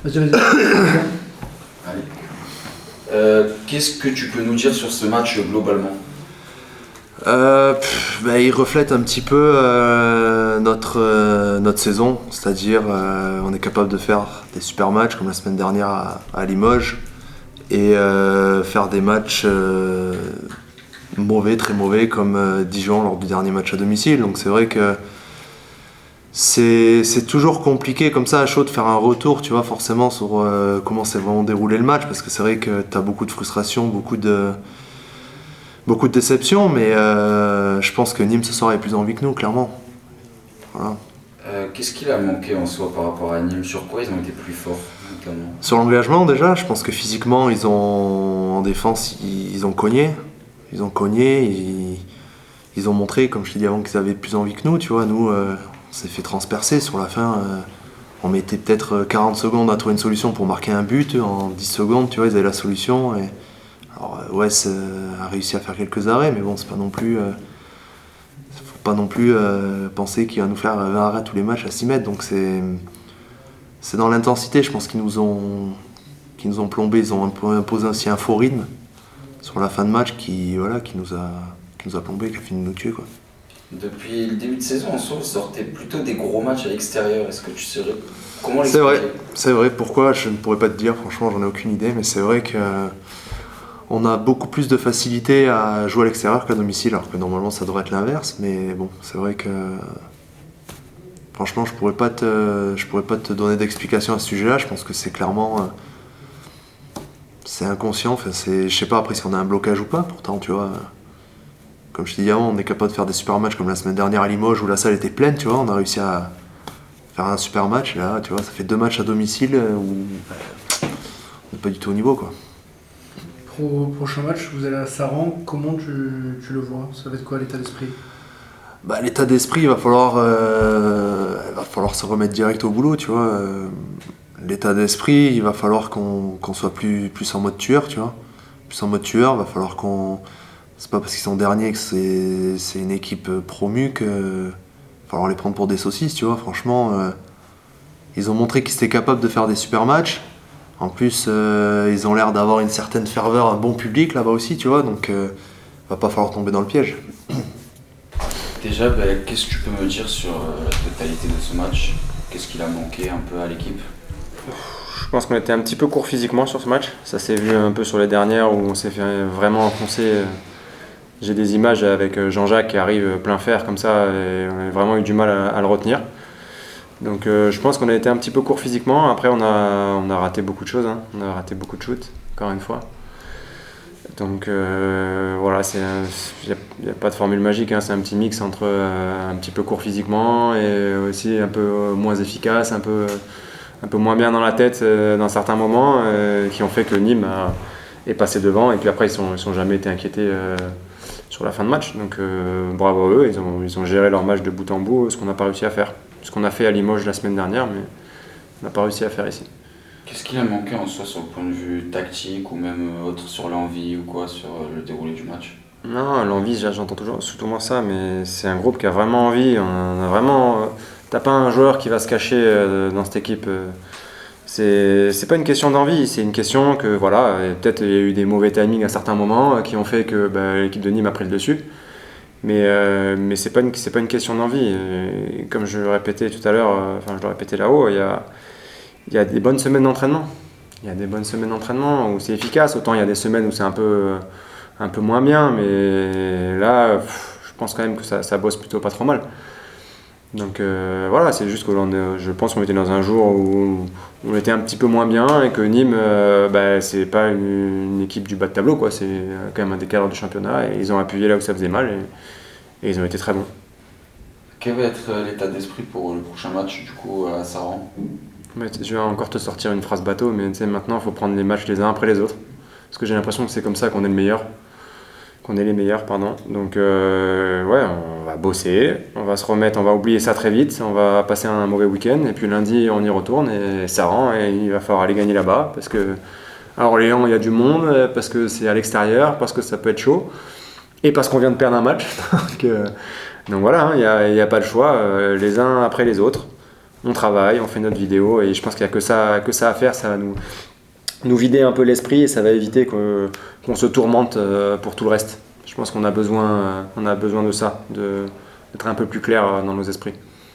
Vas-y. Allez. Qu'est-ce que tu peux nous dire sur ce match globalement? Il reflète un petit peu notre saison, c'est-à-dire on est capable de faire des super matchs comme la semaine dernière à Limoges et faire des matchs mauvais, très mauvais comme Dijon lors du dernier match à domicile. Donc c'est vrai que c'est toujours compliqué comme ça à chaud de faire un retour, tu vois, forcément sur comment s'est vraiment déroulé le match, parce que c'est vrai que tu as beaucoup de frustration, beaucoup de déception, mais je pense que Nîmes ce soir est plus envie que nous, clairement. Voilà. Qu'est-ce qu'il a manqué en soi par rapport à Nîmes? Sur quoi ils ont été plus forts notamment? Sur l'engagement déjà, je pense que physiquement en défense ils ont cogné. Ils ont montré, comme je t'ai dit avant, qu'ils avaient plus envie que nous, tu vois. Nous, on s'est fait transpercer sur la fin. On mettait peut-être 40 secondes à trouver une solution pour marquer un but. En 10 secondes, tu vois, ils avaient la solution. Alors Wes a réussi à faire quelques arrêts, mais bon, c'est pas non plus. Faut pas non plus penser qu'il va nous faire 20 arrêts tous les matchs à 6 mètres. Donc c'est dans l'intensité, je pense qu'ils nous ont plombé. Ils ont imposé aussi un faux rythme sur la fin de match qui nous a plombé, qui a fini de nous tuer, quoi. Depuis le début de saison, en soi, vous sortez plutôt des gros matchs à l'extérieur. Est-ce que tu saurais comment l'expliquer? C'est vrai. Pourquoi, je ne pourrais pas te dire. Franchement, j'en ai aucune idée. Mais c'est vrai que on a beaucoup plus de facilité à jouer à l'extérieur qu'à domicile, alors que normalement ça devrait être l'inverse. Mais bon, c'est vrai que franchement, je pourrais pas te donner d'explication à ce sujet-là. Je pense que c'est clairement c'est inconscient. Enfin, je sais pas après si on a un blocage ou pas. Pourtant, tu vois, comme je t'ai dit avant, on est capable de faire des super matchs comme la semaine dernière à Limoges où la salle était pleine. Tu vois, on a réussi à faire un super match. Et là, tu vois, ça fait 2 matchs à domicile où on n'est pas du tout au niveau, quoi. Prochain match, vous allez à Saran, comment tu le vois? Ça va être quoi l'état d'esprit? L'état d'esprit, il va falloir se remettre direct au boulot, tu vois. L'état d'esprit, il va falloir qu'on soit plus en mode tueur, tu vois. Plus en mode tueur, il va falloir qu'on... C'est pas parce qu'ils sont derniers que c'est une équipe promue que... Il va falloir les prendre pour des saucisses, tu vois. Franchement, ils ont montré qu'ils étaient capables de faire des super matchs. En plus, ils ont l'air d'avoir une certaine ferveur, un bon public là-bas aussi, tu vois. Donc, va pas falloir tomber dans le piège. Déjà, qu'est-ce que tu peux me dire sur la totalité de ce match? Qu'est-ce qu'il a manqué un peu à l'équipe? Je pense qu'on était un petit peu court physiquement sur ce match. Ça s'est vu un peu sur les dernières où on s'est fait vraiment enfoncer. J'ai des images avec Jean-Jacques qui arrive plein fer comme ça et on a vraiment eu du mal à le retenir. Donc je pense qu'on a été un petit peu court physiquement. Après on a raté beaucoup de choses, hein. On a raté beaucoup de shoots, encore une fois. Donc voilà, il n'y a pas de formule magique, hein. C'est un petit mix entre un petit peu court physiquement et aussi un peu moins efficace, un peu moins bien dans la tête dans certains moments qui ont fait que Nîmes est passé devant et puis après ils sont jamais été inquiétés sur la fin de match. Donc bravo à eux, ils ont géré leur match de bout en bout, ce qu'on n'a pas réussi à faire. Ce qu'on a fait à Limoges la semaine dernière, mais on n'a pas réussi à faire ici. Qu'est-ce qu'il a manqué en soi sur le point de vue tactique ou même autre sur l'envie ou quoi sur le déroulé du match? Non, l'envie, j'entends toujours surtout moi ça, mais c'est un groupe qui a vraiment envie. On a vraiment, t'as pas un joueur qui va se cacher dans cette équipe. C'est pas une question d'envie, c'est une question que voilà, peut-être il y a eu des mauvais timings à certains moments qui ont fait que l'équipe de Nîmes a pris le dessus. Mais c'est pas une question d'envie. Et comme je le répétais tout à l'heure, je le répétais là-haut, il y a des bonnes semaines d'entraînement. Il y a des bonnes semaines d'entraînement où c'est efficace. Autant il y a des semaines où c'est un peu moins bien, mais là, je pense quand même que ça bosse plutôt pas trop mal. Donc voilà, c'est juste que je pense qu'on était dans un jour où on était un petit peu moins bien et que Nîmes, c'est pas une équipe du bas de tableau, quoi. C'est quand même un des cadres du championnat et ils ont appuyé là où ça faisait mal et ils ont été très bons. Quel va être l'état d'esprit pour le prochain match du coup à Saran? Je vais encore te sortir une phrase bateau, mais maintenant il faut prendre les matchs les uns après les autres. Parce que j'ai l'impression que c'est comme ça qu'on est les meilleurs. Donc on va bosser, on va se remettre, on va oublier ça très vite, on va passer un mauvais week-end et puis lundi on y retourne et ça rend et il va falloir aller gagner là-bas parce que à Orléans il y a du monde, parce que c'est à l'extérieur, parce que ça peut être chaud et parce qu'on vient de perdre un match. Donc voilà, il n'y a pas de choix, les uns après les autres. on travaille, on fait notre vidéo et je pense qu'il n'y a que ça à faire. Ça va nous vider un peu l'esprit et ça va éviter qu'on se tourmente pour tout le reste. Je pense qu'on a besoin de ça, d'être un peu plus clair dans nos esprits.